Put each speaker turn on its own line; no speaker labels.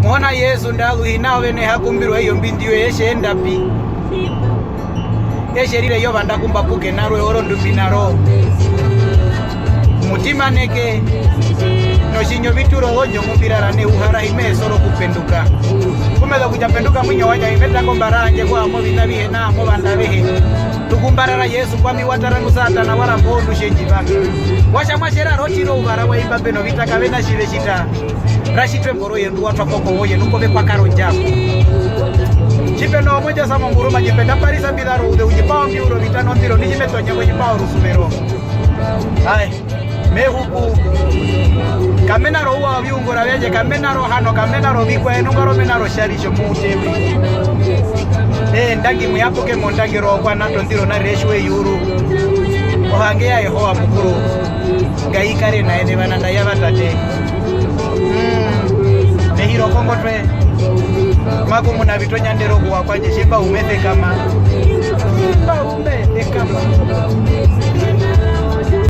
Mwana Yesu ndalu inawe ne hakumbirwa iyo mbindiyo yeshenda pi. Yesherire yo bandakumba puke narwe oro ndumbinaro. Mutima neke no shinyo bituro onyo mumbirara ne uhara imeso ro kupenduka. Kumeza kujapenduka mwinyo wanya imeta ngombaranje kwa mo binabihe na mo bandabehe. Tukumbarara Yesu kwa miwatara musata na wala mbondu shenji bangi. Washa mwashera rotiro ubara wa imbabe no vitaka vena shile shita. Rashitwe mboro yendu watu wakoko woye nuko vekwa karo njamu. Chipe no moja sama mburuma jipenda parisa bidaro ude ujipao miuro vitano ndiro nijimeto nyewe jipao rusumero. Hai, mehuku kamenaro uwa viungura veje kamenaro hano kamenaro vikwa enungaro menaro sharisho muutewe. Ndangi muyapoke mondangi rohwa nato ndiro na reshwe yuru. Ohangea Yehowa mukuru gaikare na ene bananda yabatate. Nehiro kongotwe makumu na vitonya ndero kuwa kwa jishimba umete kama shimba umete